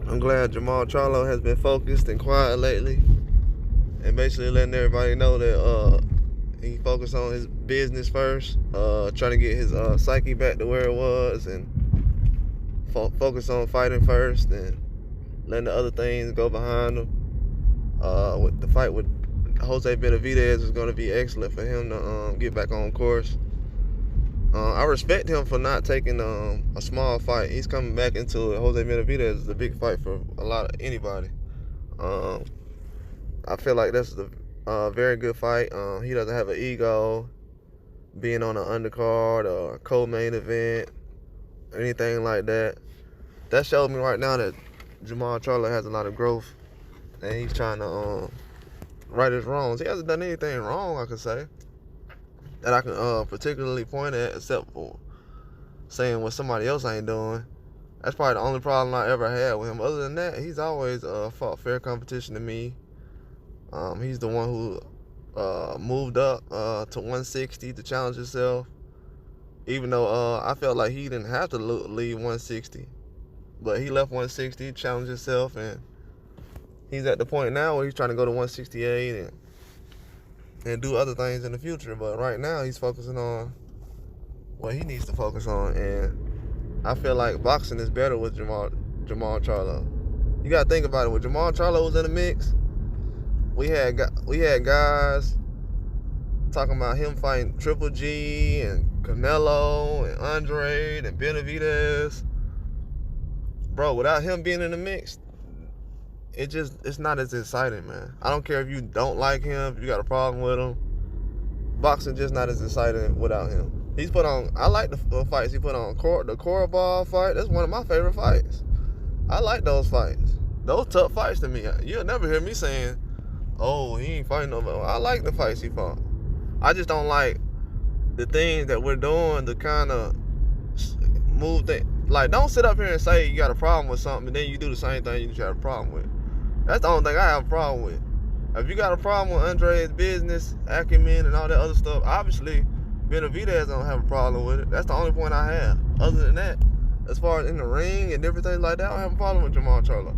I'm glad Jermall Charlo has been focused and quiet lately, and basically letting everybody know that he focused on his business first, trying to get his psyche back to where it was, and focus on fighting first, and letting the other things go behind him. With the fight with Jose Benavidez is going to be excellent for him to get back on course. I respect him for not taking a small fight. He's coming back into it. Jose Benavidez is a big fight for a lot of anybody. I feel like that's a very good fight. He doesn't have an ego, being on an undercard or a co-main event, anything like that. That shows me right now that Jermall Charlo has a lot of growth, and he's trying to right his wrongs. He hasn't done anything wrong, I could say, that I can particularly point at, except for saying what somebody else ain't doing. That's probably the only problem I ever had with him. Other than that, he's always fought fair competition to me. He's the one who moved up to 160 to challenge himself, even though I felt like he didn't have to leave 160. But he left 160, challenged himself, and he's at the point now where he's trying to go to 168 and do other things in the future. But right now, he's focusing on what he needs to focus on. And I feel like boxing is better with Jermall Charlo. You got to think about it. When Jermall Charlo was in the mix, we had guys talking about him fighting Triple G and Canelo and Andre and Benavidez. Bro, without him being in the mix, it's not as exciting, man. I don't care if you don't like him, if you got a problem with him. Boxing just not as exciting without him. He's put on, I like the fights he put on. The Coraball fight, that's one of my favorite fights. I like those fights. Those tough fights to me. You'll never hear me saying, oh, he ain't fighting nobody. I like the fights he fought. I just don't like the things that we're doing to kind of move things. Like, don't sit up here and say you got a problem with something and then you do the same thing you got a problem with. That's the only thing I have a problem with. If you got a problem with Andre's business acumen and all that other stuff, obviously Benavidez don't have a problem with it. That's the only point I have. Other than that, as far as in the ring and different things like that, I don't have a problem with Jermall Charlo.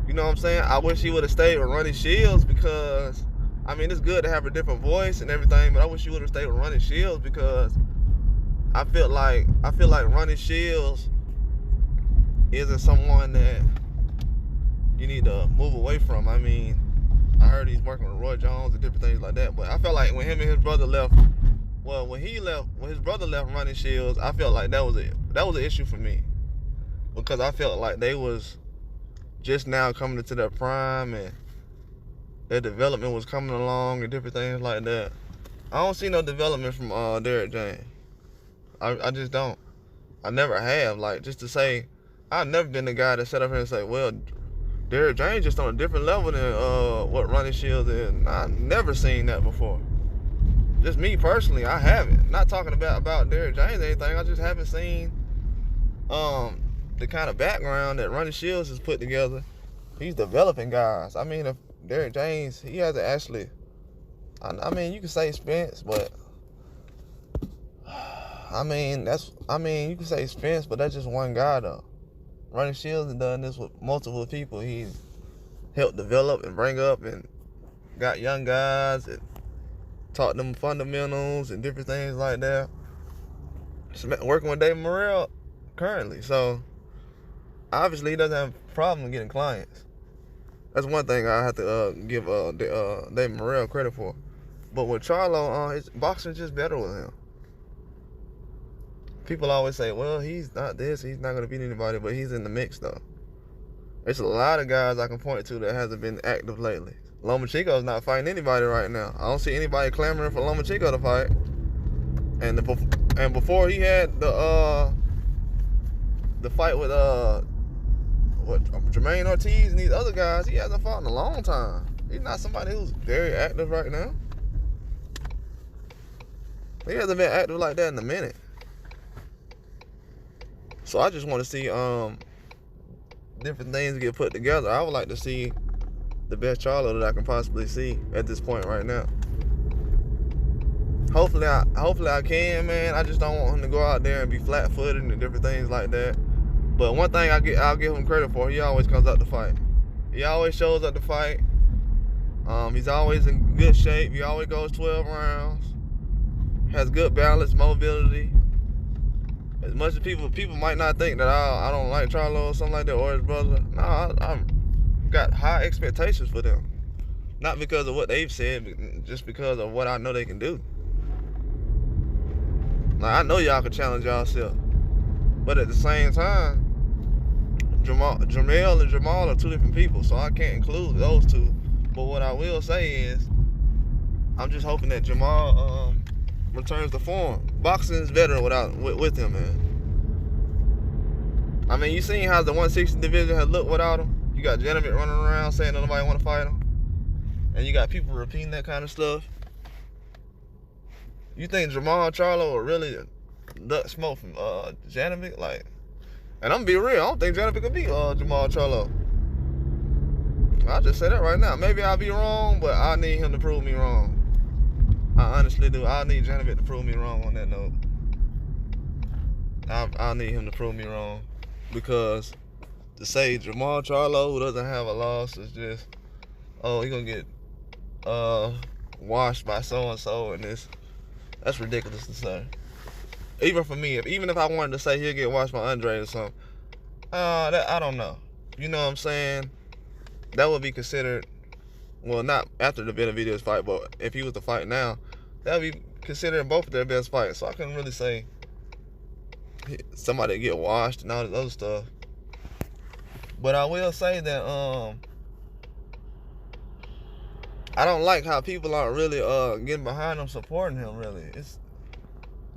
You know what I'm saying? I wish he would have stayed with Ronnie Shields because, I mean, it's good to have a different voice and everything, but I wish he would have stayed with Ronnie Shields because I feel like Ronnie Shields isn't someone that you need to move away from. I mean, I heard he's working with Roy Jones and different things like that, but I felt like when him and his brother left, when his brother left Ronnie Shields, I felt like that was an issue for me because I felt like they was just now coming into their prime and their development was coming along and different things like that. I don't see no development from Derrick James. I just don't. I never have. Like, just to say, I've never been the guy that sat up here and say, well, Derrick James just on a different level than what Ronnie Shields is. I've never seen that before. Just me personally, I haven't. Not talking about Derrick James or anything. I just haven't seen the kind of background that Ronnie Shields has put together. He's developing guys. I mean, if Derrick James, he hasn't actually. I mean, you can say Spence, but I mean, you can say Spence, but that's just one guy though. Ronnie Shields has done this with multiple people. He's helped develop and bring up and got young guys and taught them fundamentals and different things like that. Working with David Morrell currently, so obviously he doesn't have a problem getting clients. That's one thing I have to give David Morrell credit for. But with Charlo, his boxing's just better with him. People always say, well, he's not this, he's not going to beat anybody, but he's in the mix, though. There's a lot of guys I can point to that hasn't been active lately. Lomachenko's not fighting anybody right now. I don't see anybody clamoring for Lomachenko to fight. And before he had the fight with Jermaine Ortiz and these other guys, he hasn't fought in a long time. He's not somebody who's very active right now. He hasn't been active like that in a minute. So I just want to see different things get put together. I would like to see the best Charlo that I can possibly see at this point right now. Hopefully I can, man. I just don't want him to go out there and be flat-footed and different things like that. But one thing I'll give him credit for, he always comes out to fight. He always shows up to fight. He's always in good shape. He always goes 12 rounds. Has good balance, mobility. As much as people might not think that I don't like Charlo or something like that, or his brother. Nah, I got high expectations for them. Not because of what they've said, but just because of what I know they can do. Like, I know y'all can challenge y'allself. But at the same time, Jermall and Jermall are two different people, so I can't include those two. But what I will say is, I'm just hoping that Jermall returns to form. Boxing is better with him, man. I mean, you seen how the 160 division has looked without him? You got gentlemen running around saying that nobody want to fight him, and you got people repeating that kind of stuff. You think Jermall Charlo will really duck smoke from Janovic? Like, and I'm gonna be real, I don't think Janovic could beat Jermall Charlo. I'll just say that right now. Maybe I'll be wrong, but I need him to prove me wrong. I honestly do. I need Janovic to prove me wrong on that note. I need him to prove me wrong, because to say Jermall Charlo, who doesn't have a loss, is just, oh, he's gonna get washed by so and so, and that's ridiculous to say. Even for me, even if I wanted to say he'll get washed by Andre or something, I don't know. You know what I'm saying? That would be considered, well, not after the Benavidez fight, but if he was to fight now, that would be considered both of their best fights. So I couldn't really say somebody get washed and all this other stuff. But I will say that I don't like how people aren't really getting behind him, supporting him. Really,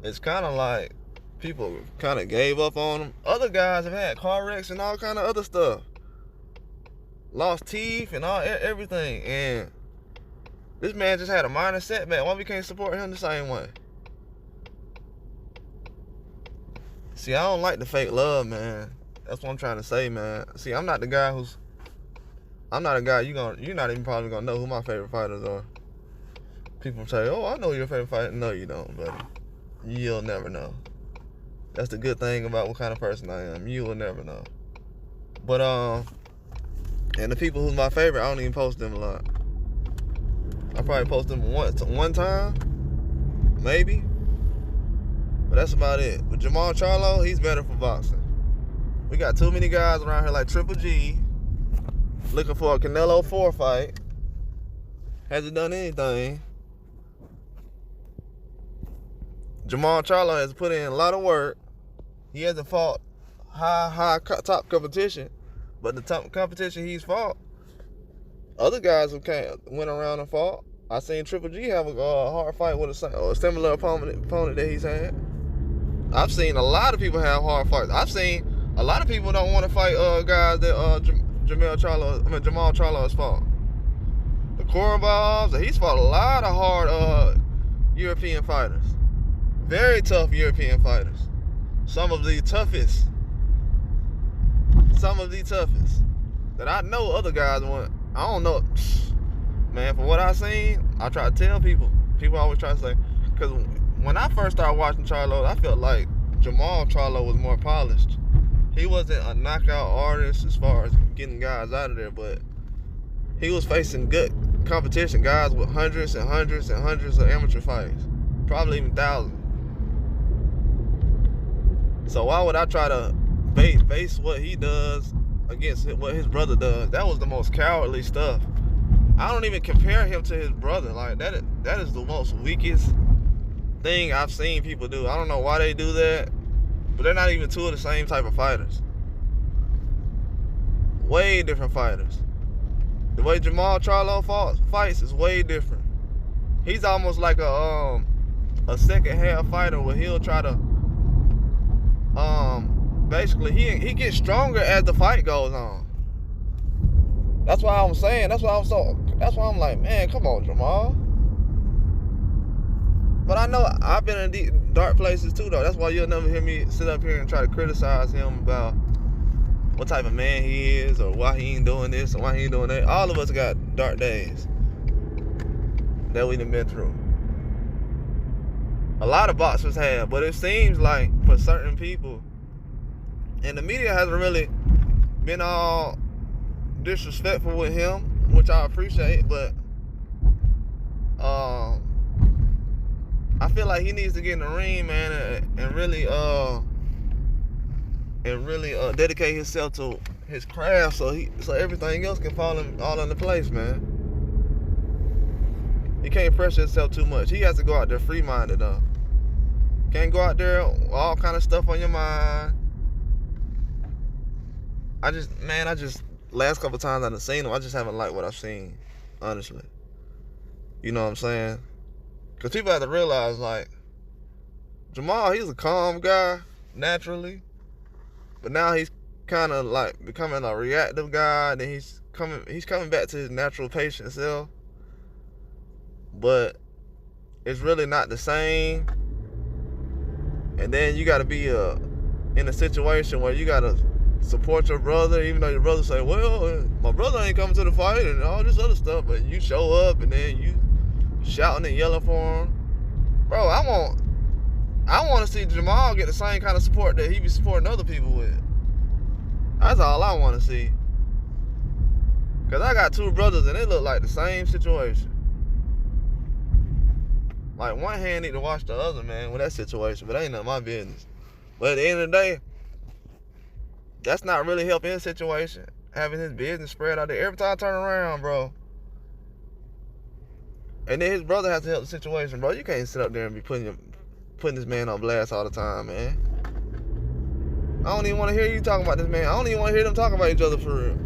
it's kind of like people kind of gave up on him. Other guys have had car wrecks and all kind of other stuff, lost teeth and everything, and this man just had a minor setback. Why we can't support him the same way? See, I don't like the fake love, man. That's what I'm trying to say, man. See, I'm not the guy you're not even probably gonna know who my favorite fighters are. People say, oh, I know your favorite fighter. No, you don't, buddy. You'll never know. That's the good thing about what kind of person I am. You will never know. But and the people who's my favorite, I don't even post them a lot. I probably post them one time, maybe. But that's about it. With Jermall Charlo, he's better for boxing. We got too many guys around here like Triple G looking for a Canelo 4 fight. Hasn't done anything. Jermall Charlo has put in a lot of work. He hasn't fought top competition, but the top competition he's fought, other guys who went around and fought. I seen Triple G have a hard fight with a similar opponent that he's had. I've seen a lot of people have hard fights. I've seen a lot of people don't want to fight guys that Jermall Charlo has fought. The Korobovs, he's fought a lot of hard European fighters. Very tough European fighters. Some of the toughest that I know other guys want. I don't know. Man, from what I seen, I try to tell people. People always try to say, because when I first started watching Charlo, I felt like Jermall Charlo was more polished. He wasn't a knockout artist as far as getting guys out of there, but he was facing good competition, guys with hundreds and hundreds and hundreds of amateur fights, probably even thousands. So why would I try to base what he does against what his brother does? That was the most cowardly stuff. I don't even compare him to his brother. Like, that is the most weakest thing I've seen people do. I don't know why they do that, but they're not even two of the same type of fighters. Way different fighters. The way Jermall Charlo fights is way different. He's almost like a second half fighter where he'll try to basically he gets stronger as the fight goes on. That's why I'm saying, that's why I'm like, man, come on, Jermall. But I know I've been in deep, dark places too, though. That's why you'll never hear me sit up here and try to criticize him about what type of man he is, or why he ain't doing this, or why he ain't doing that. All of us got dark days that we done been through. A lot of boxers have, but it seems like for certain people, And the media hasn't really been all disrespectful with him, which I appreciate, but I feel like he needs to get in the ring, man, and really dedicate himself to his craft, so everything else can fall into place, man. He can't pressure himself too much. He has to go out there free-minded, though. Can't go out there all kind of stuff on your mind. I just last couple times I've seen him, I just haven't liked what I've seen, honestly. You know what I'm saying? Because people have to realize, like, Jermall, he's a calm guy, naturally. But now he's kind of, like, becoming a reactive guy. And then he's coming back to his natural patient self. But it's really not the same. And then you got to be in a situation where you got to support your brother, even though your brother say, well, my brother ain't coming to the fight and all this other stuff. But you show up and then you shouting and yelling for him. Bro, I want to see Jermall get the same kind of support that he be supporting other people with. That's all I want to see. Because I got two brothers and they look like the same situation. Like, one hand need to watch the other, man, with that situation, but that ain't none of my business. But at the end of the day, that's not really helping his situation. Having his business spread out there. Every time I turn around, bro. And then his brother has to help the situation, bro. You can't sit up there and be putting this man on blast all the time, man. I don't even want to hear you talking about this man. I don't even want to hear them talk about each other for real.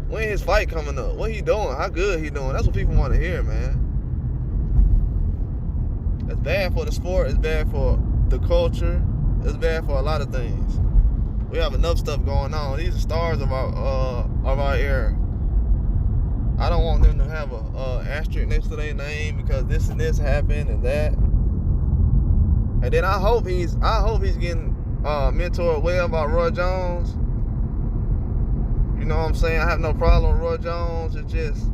When his fight coming up? What he doing? How good he doing? That's what people want to hear, man. It's bad for the sport. It's bad for the culture. It's bad for a lot of things. We have enough stuff going on. These are stars of our era. I don't want them to have a asterisk next to their name because this and this happened and that. And then I hope he's getting mentored well by Roy Jones. You know what I'm saying? I have no problem with Roy Jones. It's just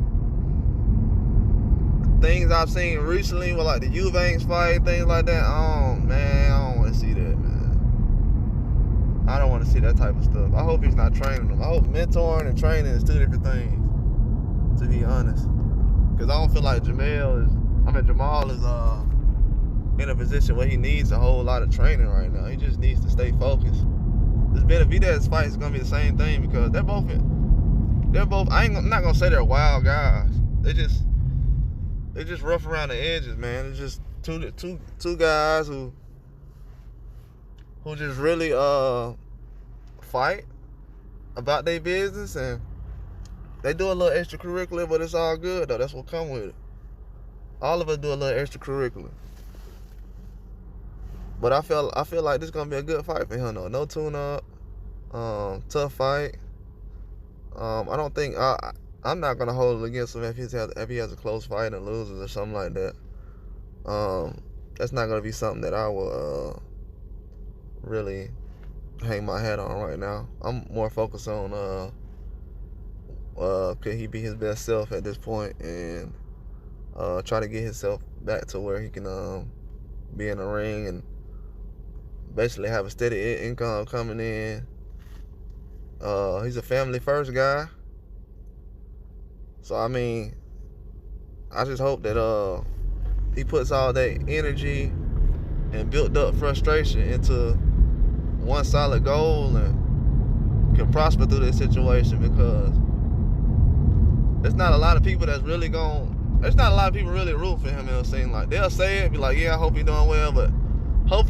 things I've seen recently with like the Eubanks fight, things like that. Oh man, I don't want to see that, man. I don't want to see that type of stuff. I hope he's not training them. I hope mentoring and training is two different things, to be honest. Because I don't feel like Jermall is in a position where he needs a whole lot of training right now. He just needs to stay focused. This Benavidez fight is gonna be the same thing because they're both. I'm not gonna say they're wild guys. They just rough around the edges, man. It's just two guys who just really fight about their business, and they do a little extracurricular, but it's all good though. That's what come with it. All of us do a little extracurricular. But I feel like this is gonna be a good fight for him though. No tune-up, tough fight. I don't think I'm not gonna hold it against him if he has a close fight and loses or something like that. That's not gonna be something that I will really hang my hat on right now. I'm more focused on could he be his best self at this point and try to get himself back to where he can be in the ring and basically have a steady income coming in. He's a family first guy. So I mean, I just hope that he puts all that energy and built up frustration into one solid goal and can prosper through this situation, because there's not a lot of people that's really there's not a lot of people really root for him. It'll seem like they'll say it, be like, yeah, I hope he's doing well, but hope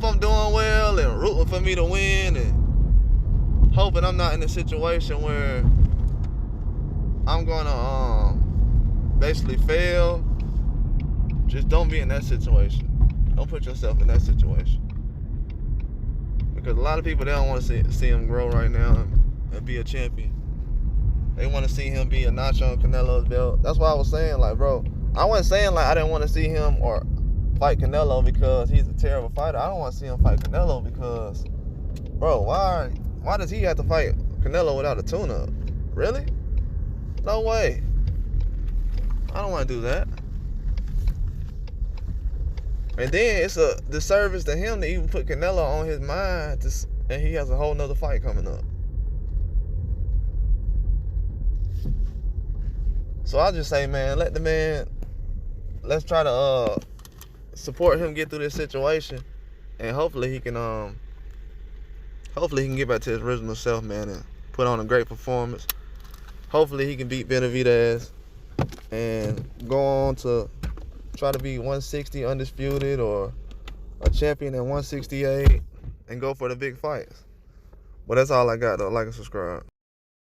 I'm doing well and rooting for me to win and hoping I'm not in a situation where I'm gonna basically fail. Just don't be in that situation. Don't put yourself in that situation, because a lot of people, they don't want to see him grow right now and be a champion. They want to see him be a notch on Canelo's belt. That's why I was saying, like, bro, I wasn't saying like I didn't want to see him or fight Canelo because he's a terrible fighter. I don't want to see him fight Canelo because, bro, why does he have to fight Canelo without a tune-up? Really? No way. I don't want to do that. And then it's a disservice to him to even put Canelo on his mind and he has a whole nother fight coming up. So I just say, man, let's try to support him get through this situation, and hopefully he can get back to his original self, man, and put on a great performance. Hopefully he can beat Benavidez and go on to try to be 160 undisputed or a champion at 168 and go for the big fights. But that's all I got, though. Like and subscribe.